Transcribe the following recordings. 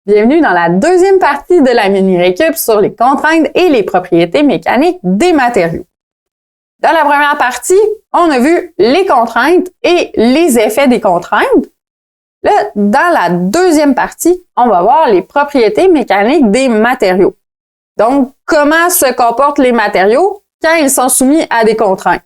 Bienvenue dans la deuxième partie de la mini-récup sur les contraintes et les propriétés mécaniques des matériaux. Dans la première partie, on a vu les contraintes et les effets des contraintes. Là, dans la deuxième partie, on va voir les propriétés mécaniques des matériaux. Donc, comment se comportent les matériaux quand ils sont soumis à des contraintes?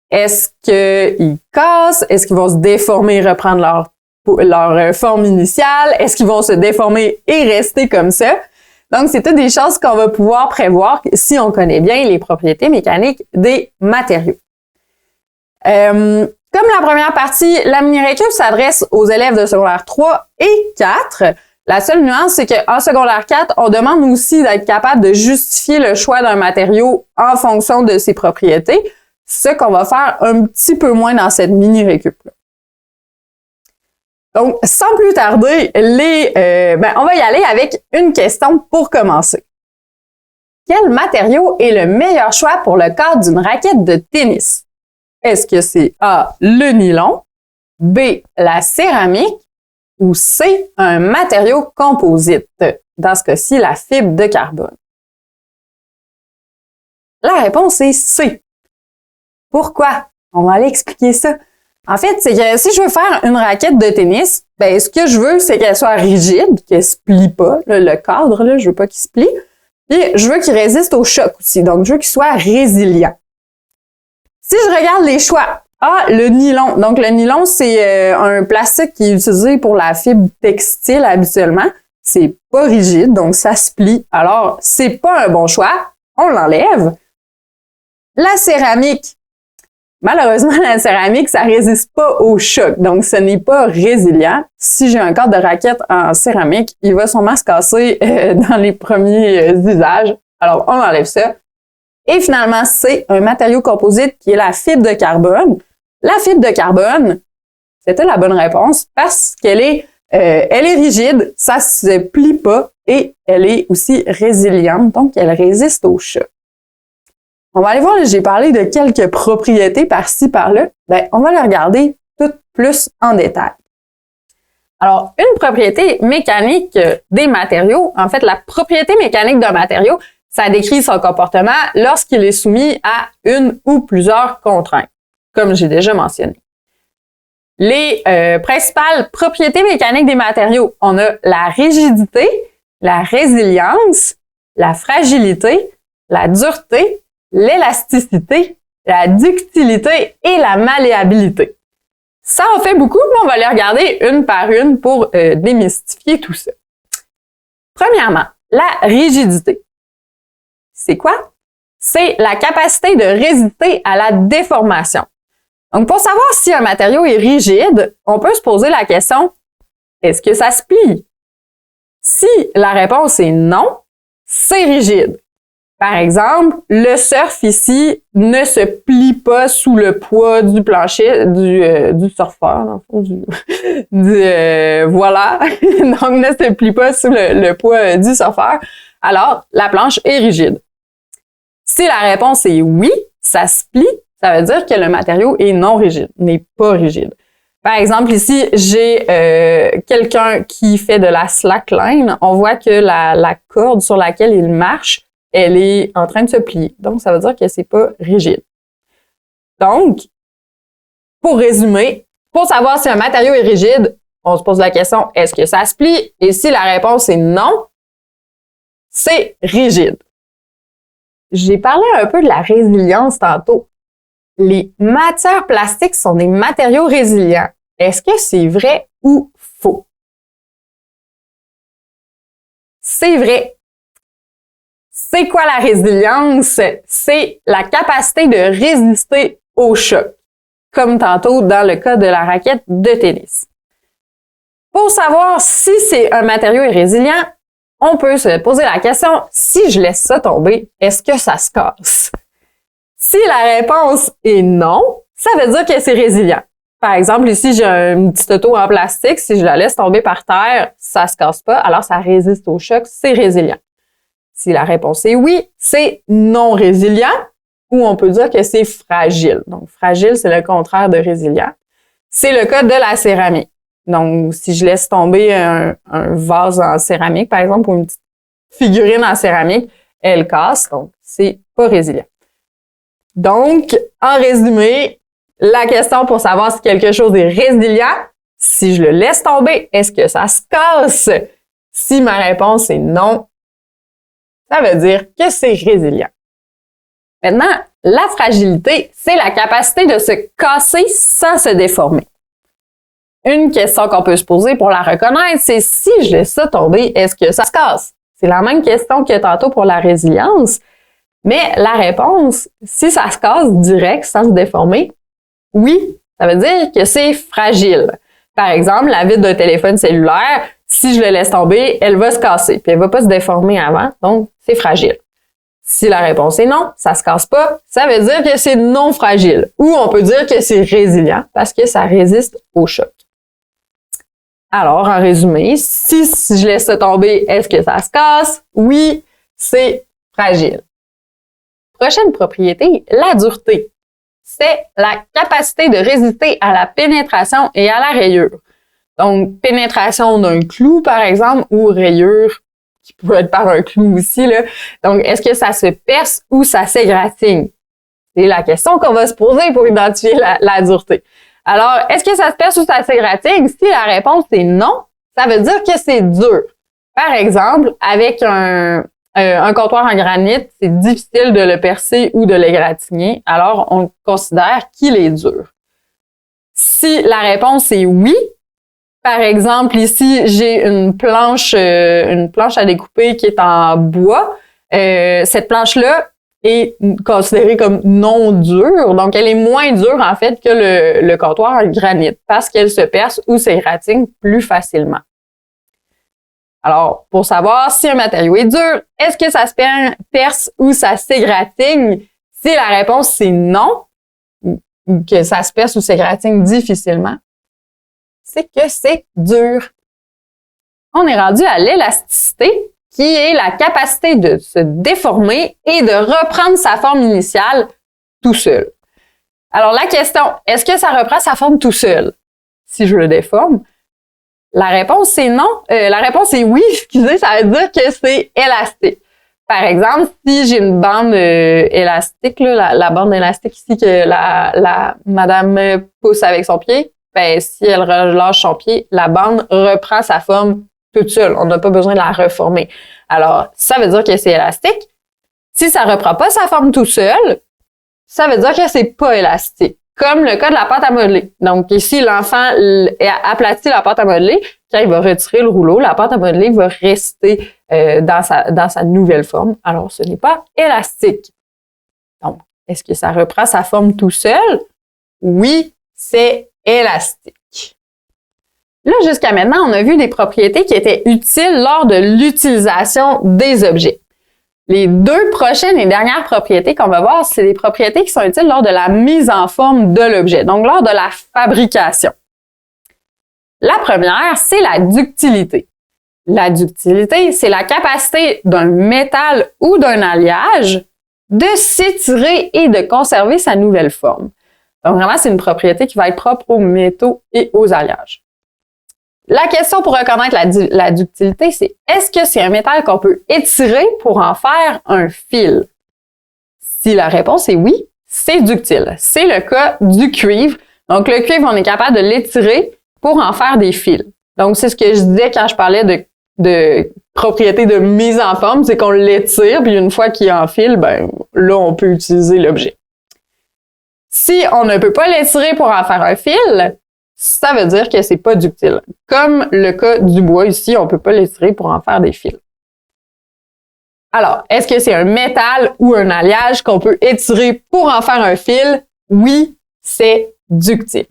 Est-ce qu'ils cassent? Est-ce qu'ils vont se déformer et reprendre leur forme initiale? Est-ce qu'ils vont se déformer et rester comme ça? Donc, c'est toutes des choses qu'on va pouvoir prévoir si on connaît bien les propriétés mécaniques des matériaux. Comme la première partie, la mini-récup s'adresse aux élèves de secondaire 3 et 4. La seule nuance, c'est qu'en secondaire 4, on demande aussi d'être capable de justifier le choix d'un matériau en fonction de ses propriétés, ce qu'on va faire un petit peu moins dans cette mini-récup-là. Donc, sans plus tarder, on va y aller avec une question pour commencer. Quel matériau est le meilleur choix pour le cadre d'une raquette de tennis? Est-ce que c'est A, le nylon, B, la céramique ou C, un matériau composite? Dans ce cas-ci, la fibre de carbone. La réponse est C. Pourquoi? On va aller expliquer ça. En fait, c'est que si je veux faire une raquette de tennis, ce que je veux, c'est qu'elle soit rigide, qu'elle se plie pas. Le cadre, là, je veux pas qu'il se plie. Puis, je veux qu'il résiste au choc aussi. Donc, je veux qu'il soit résilient. Si je regarde les choix, le nylon. Donc, le nylon, c'est un plastique qui est utilisé pour la fibre textile habituellement. C'est pas rigide, donc ça se plie. Alors, c'est pas un bon choix. On l'enlève. La céramique. Malheureusement, la céramique, ça résiste pas au choc, donc ce n'est pas résilient. Si j'ai un cadre de raquette en céramique, il va sûrement se casser dans les premiers usages. Alors, on enlève ça. Et finalement, c'est un matériau composite qui est la fibre de carbone. La fibre de carbone, c'était la bonne réponse parce qu'elle est rigide, ça se plie pas et elle est aussi résiliente, donc elle résiste au choc. On va aller voir, j'ai parlé de quelques propriétés par-ci, par-là. On va les regarder toutes plus en détail. Alors, une propriété mécanique des matériaux, en fait, la propriété mécanique d'un matériau, ça décrit son comportement lorsqu'il est soumis à une ou plusieurs contraintes, comme j'ai déjà mentionné. Les principales propriétés mécaniques des matériaux, on a la rigidité, la résilience, la fragilité, la dureté, l'élasticité, la ductilité et la malléabilité. Ça en fait beaucoup, mais on va les regarder une par une pour démystifier tout ça. Premièrement, la rigidité. C'est quoi? C'est la capacité de résister à la déformation. Donc, pour savoir si un matériau est rigide, on peut se poser la question, est-ce que ça se plie? Si la réponse est non, c'est rigide. Par exemple, le surf ici ne se plie pas sous le poids du plancher, du surfeur, dans le fond, voilà. Donc, ne se plie pas sous le poids du surfeur. Alors, la planche est rigide. Si la réponse est oui, ça se plie, ça veut dire que le matériau est non rigide, n'est pas rigide. Par exemple, ici, j'ai quelqu'un qui fait de la slackline. On voit que la corde sur laquelle il marche, elle est en train de se plier. Donc, ça veut dire que c'est pas rigide. Donc, pour résumer, pour savoir si un matériau est rigide, on se pose la question, est-ce que ça se plie? Et si la réponse est non, c'est rigide. J'ai parlé un peu de la résilience tantôt. Les matières plastiques sont des matériaux résilients. Est-ce que c'est vrai ou faux? C'est vrai. C'est quoi la résilience? C'est la capacité de résister au choc, comme tantôt dans le cas de la raquette de tennis. Pour savoir si c'est un matériau est résilient, on peut se poser la question, si je laisse ça tomber, est-ce que ça se casse? Si la réponse est non, ça veut dire que c'est résilient. Par exemple, ici, j'ai une petite auto en plastique, si je la laisse tomber par terre, ça se casse pas, alors ça résiste au choc, c'est résilient. Si la réponse est oui, c'est non résilient, ou on peut dire que c'est fragile. Donc, fragile, c'est le contraire de résilient. C'est le cas de la céramique. Donc, si je laisse tomber un vase en céramique, par exemple, ou une petite figurine en céramique, elle casse, donc c'est pas résilient. Donc, en résumé, la question pour savoir si quelque chose est résilient, si je le laisse tomber, est-ce que ça se casse? Si ma réponse est non, ça veut dire que c'est résilient. Maintenant, la fragilité, c'est la capacité de se casser sans se déformer. Une question qu'on peut se poser pour la reconnaître, c'est si je laisse ça tomber, est-ce que ça se casse? C'est la même question que tantôt pour la résilience, mais la réponse, si ça se casse direct, sans se déformer, oui, ça veut dire que c'est fragile. Par exemple, la vitre d'un téléphone cellulaire, si je le laisse tomber, elle va se casser, puis elle va pas se déformer avant, donc c'est fragile. Si la réponse est non, ça se casse pas, ça veut dire que c'est non fragile. Ou on peut dire que c'est résilient parce que ça résiste au choc. Alors, en résumé, si je laisse ça tomber, est-ce que ça se casse? Oui, c'est fragile. Prochaine propriété, la dureté. C'est la capacité de résister à la pénétration et à la rayure. Donc, pénétration d'un clou, par exemple, ou rayure, qui peut être par un clou aussi, là. Donc, est-ce que ça se perce ou ça s'égratigne? C'est la question qu'on va se poser pour identifier la dureté. Alors, est-ce que ça se perce ou ça s'égratigne? Si la réponse est non, ça veut dire que c'est dur. Par exemple, avec un comptoir en granit, c'est difficile de le percer ou de l'égratigner, alors on considère qu'il est dur. Si la réponse est oui, par exemple, ici, j'ai une planche à découper qui est en bois. Cette planche-là est considérée comme non dure, donc elle est moins dure en fait que le comptoir en granit parce qu'elle se perce ou s'égratigne plus facilement. Alors, pour savoir si un matériau est dur, est-ce que ça se perce ou ça s'égratigne? Si la réponse c'est non, ou que ça se perce ou s'égratigne difficilement, c'est que c'est dur. On est rendu à l'élasticité, qui est la capacité de se déformer et de reprendre sa forme initiale tout seul. Alors, la question, est-ce que ça reprend sa forme tout seul? Si je le déforme, la réponse c'est non. La réponse est oui, excusez, ça veut dire que c'est élastique. Par exemple, si j'ai une bande élastique, là, la bande élastique ici que la madame pousse avec son pied, ben, si elle relâche son pied, la bande reprend sa forme toute seule. On n'a pas besoin de la reformer. Alors, ça veut dire que c'est élastique. Si ça reprend pas sa forme tout seul, ça veut dire que c'est pas élastique. Comme le cas de la pâte à modeler. Donc, ici, l'enfant aplatit la pâte à modeler. Quand il va retirer le rouleau, la pâte à modeler va rester dans sa nouvelle forme. Alors, ce n'est pas élastique. Donc, est-ce que ça reprend sa forme tout seul? Oui, c'est élastique. Là, jusqu'à maintenant, on a vu des propriétés qui étaient utiles lors de l'utilisation des objets. Les deux prochaines et dernières propriétés qu'on va voir, c'est des propriétés qui sont utiles lors de la mise en forme de l'objet, donc lors de la fabrication. La première, c'est la ductilité. La ductilité, c'est la capacité d'un métal ou d'un alliage de s'étirer et de conserver sa nouvelle forme. Donc vraiment, c'est une propriété qui va être propre aux métaux et aux alliages. La question pour reconnaître la ductilité, c'est est-ce que c'est un métal qu'on peut étirer pour en faire un fil? Si la réponse est oui, c'est ductile. C'est le cas du cuivre. Donc, le cuivre, on est capable de l'étirer pour en faire des fils. Donc, c'est ce que je disais quand je parlais de propriété de mise en forme, c'est qu'on l'étire, puis une fois qu'il enfile, ben là, on peut utiliser l'objet. Si on ne peut pas l'étirer pour en faire un fil, ça veut dire que c'est pas ductile. Comme le cas du bois ici, on peut pas l'étirer pour en faire des fils. Alors, est-ce que c'est un métal ou un alliage qu'on peut étirer pour en faire un fil? Oui, c'est ductile.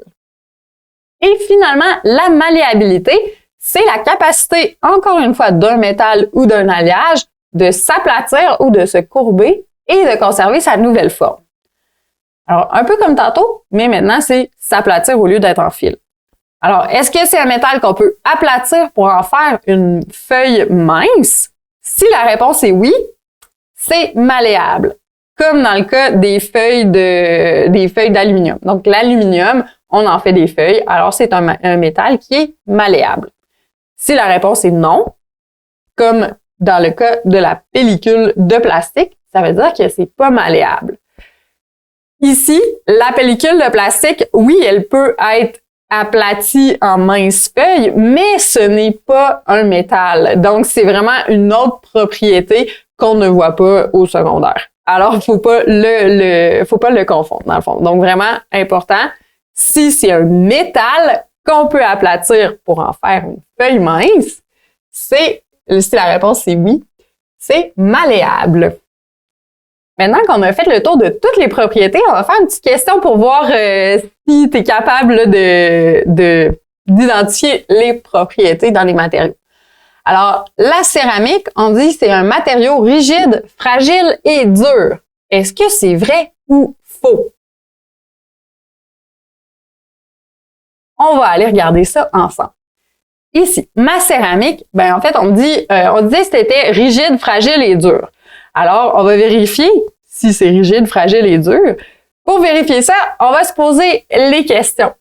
Et finalement, la malléabilité, c'est la capacité, encore une fois, d'un métal ou d'un alliage de s'aplatir ou de se courber et de conserver sa nouvelle forme. Alors, un peu comme tantôt, mais maintenant, c'est s'aplatir au lieu d'être en fil. Alors, est-ce que c'est un métal qu'on peut aplatir pour en faire une feuille mince? Si la réponse est oui, c'est malléable, comme dans le cas des feuilles d'aluminium. Donc, l'aluminium, on en fait des feuilles, alors c'est un métal qui est malléable. Si la réponse est non, comme dans le cas de la pellicule de plastique, ça veut dire que c'est pas malléable. Ici, la pellicule de plastique, oui, elle peut être aplatie en minces feuilles, mais ce n'est pas un métal. Donc, c'est vraiment une autre propriété qu'on ne voit pas au secondaire. Alors, faut pas le confondre, dans le fond. Donc, vraiment important, si c'est un métal qu'on peut aplatir pour en faire une feuille mince, si la réponse est oui, c'est malléable. Maintenant qu'on a fait le tour de toutes les propriétés, on va faire une petite question pour voir si tu es capable là, d'identifier les propriétés dans les matériaux. Alors, la céramique, on dit c'est un matériau rigide, fragile et dur. Est-ce que c'est vrai ou faux? On va aller regarder ça ensemble. Ici, ma céramique, ben en fait, on disait que c'était rigide, fragile et dur. Alors, on va vérifier si c'est rigide, fragile et dur. Pour vérifier ça, on va se poser les questions.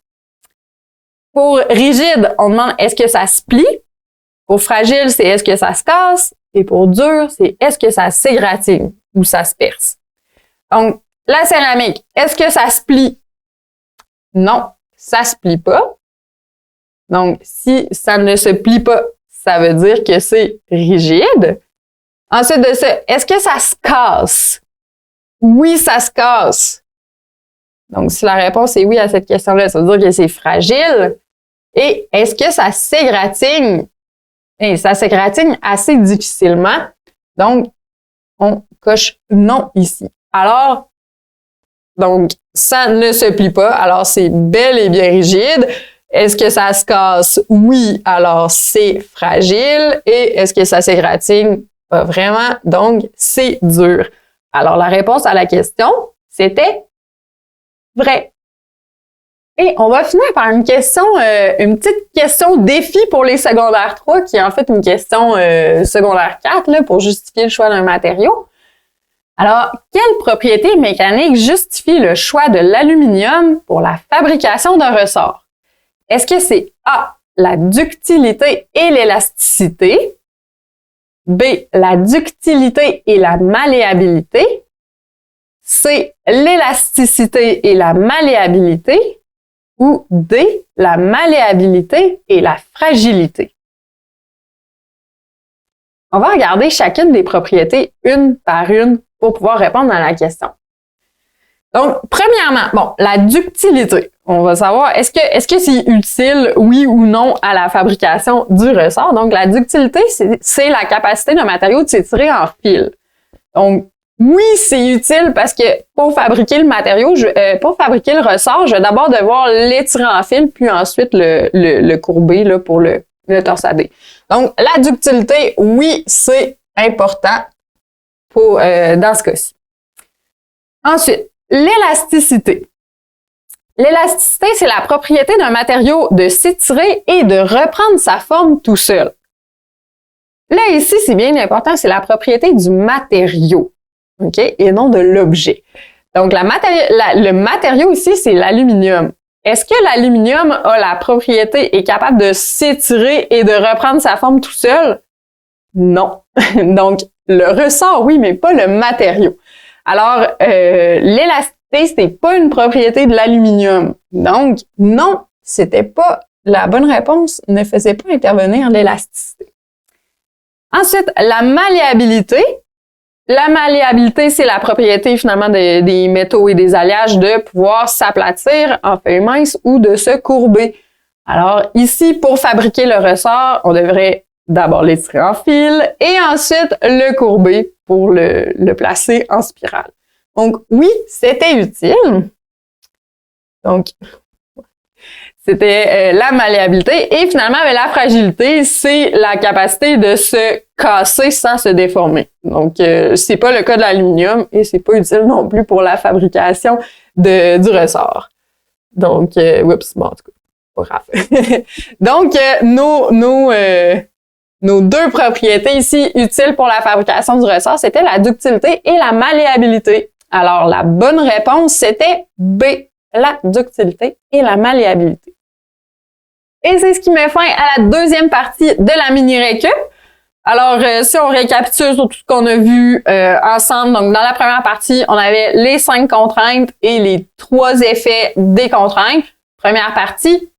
Pour rigide, on demande est-ce que ça se plie? Pour fragile, c'est est-ce que ça se casse? Et pour dur, c'est est-ce que ça s'égratigne ou ça se perce? Donc, la céramique, est-ce que ça se plie? Non, ça se plie pas. Donc, si ça ne se plie pas, ça veut dire que c'est rigide. Ensuite de ça, est-ce que ça se casse? Oui, ça se casse. Donc, si la réponse est oui à cette question-là, ça veut dire que c'est fragile. Et est-ce que ça s'égratigne? Et ça s'égratigne assez difficilement. Donc, on coche non ici. Alors, donc, ça ne se plie pas. Alors, c'est bel et bien rigide. Est-ce que ça se casse? Oui, alors c'est fragile. Et est-ce que ça s'égratigne? Pas vraiment. Donc, c'est dur. Alors, la réponse à la question, c'était vrai. Et on va finir par une question, une petite question défi pour les secondaires 3, qui est en fait une question secondaire 4, là, pour justifier le choix d'un matériau. Alors, quelle propriété mécanique justifie le choix de l'aluminium pour la fabrication d'un ressort? Est-ce que c'est A, la ductilité et l'élasticité? B, la ductilité et la malléabilité? C, l'élasticité et la malléabilité? Ou D, la malléabilité et la fragilité? On va regarder chacune des propriétés une par une pour pouvoir répondre à la question. Donc, premièrement, bon, la ductilité. On va savoir, est-ce que c'est utile, oui ou non, à la fabrication du ressort? Donc, la ductilité, c'est la capacité d'un matériau de s'étirer en fil. Donc, oui, c'est utile parce que pour fabriquer le matériau, pour fabriquer le ressort, je vais d'abord devoir l'étirer en fil, puis ensuite le courber là, pour le torsader. Donc, la ductilité, oui, c'est important dans ce cas-ci. Ensuite, l'élasticité. L'élasticité, c'est la propriété d'un matériau de s'étirer et de reprendre sa forme tout seul. Là, ici, c'est bien important, c'est la propriété du matériau, OK, et non de l'objet. Donc, le matériau ici, c'est l'aluminium. Est-ce que l'aluminium a la propriété, est capable de s'étirer et de reprendre sa forme tout seul? Non. Donc, le ressort, oui, mais pas le matériau. Alors, l'élasticité, c'était pas une propriété de l'aluminium. Donc, non, c'était pas la bonne réponse, ne faisait pas intervenir l'élasticité. Ensuite, la malléabilité. La malléabilité, c'est la propriété finalement des métaux et des alliages de pouvoir s'aplatir en feuilles minces ou de se courber. Alors ici, pour fabriquer le ressort, on devrait d'abord l'étirer en fil et ensuite le courber pour le placer en spirale. Donc oui, c'était utile. Donc, c'était la malléabilité. Et finalement, la fragilité, c'est la capacité de se casser sans se déformer. Donc, c'est pas le cas de l'aluminium et c'est pas utile non plus pour la fabrication du ressort. Donc, oups, bon, en tout cas, pas grave. Donc, nos deux propriétés ici utiles pour la fabrication du ressort, c'était la ductilité et la malléabilité. Alors, la bonne réponse, c'était B, la ductilité et la malléabilité. Et c'est ce qui met fin à la deuxième partie de la mini-récup. Alors, si on récapitule sur tout ce qu'on a vu ensemble, donc dans la première partie, on avait les 5 contraintes et les 3 effets des contraintes. Première partie,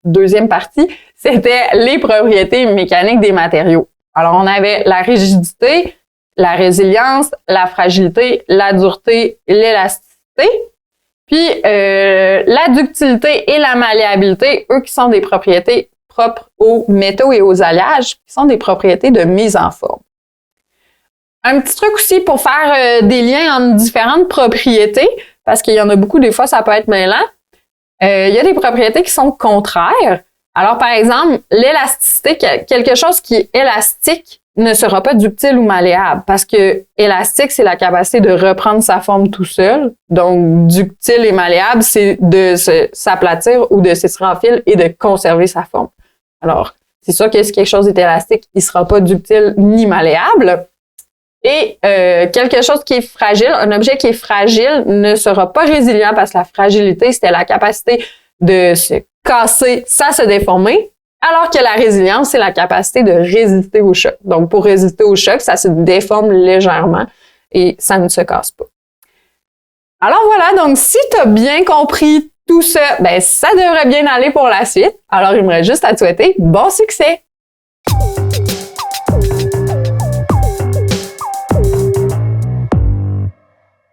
deuxième partie, c'était les propriétés mécaniques des matériaux. Alors, on avait la rigidité, la résilience, la fragilité, la dureté, l'élasticité. Puis, la ductilité et la malléabilité, eux qui sont des propriétés propres aux métaux et aux alliages, qui sont des propriétés de mise en forme. Un petit truc aussi pour faire des liens entre différentes propriétés, parce qu'il y en a beaucoup, des fois, ça peut être mêlant. Il y a des propriétés qui sont contraires. Alors, par exemple, l'élasticité, quelque chose qui est élastique ne sera pas ductile ou malléable, parce que élastique, c'est la capacité de reprendre sa forme tout seul. Donc, ductile et malléable, c'est de s'aplatir ou de s'étirer en fil et de conserver sa forme. Alors, c'est sûr que si quelque chose est élastique, il sera pas ductile ni malléable. Et quelque chose qui est fragile, un objet qui est fragile ne sera pas résilient parce que la fragilité, c'était la capacité de se casser sans se déformer, alors que la résilience, c'est la capacité de résister au choc. Donc, pour résister au choc, ça se déforme légèrement et ça ne se casse pas. Alors voilà, donc si tu as bien compris tout ça, ben ça devrait bien aller pour la suite. Alors, il me reste juste à te souhaiter bon succès!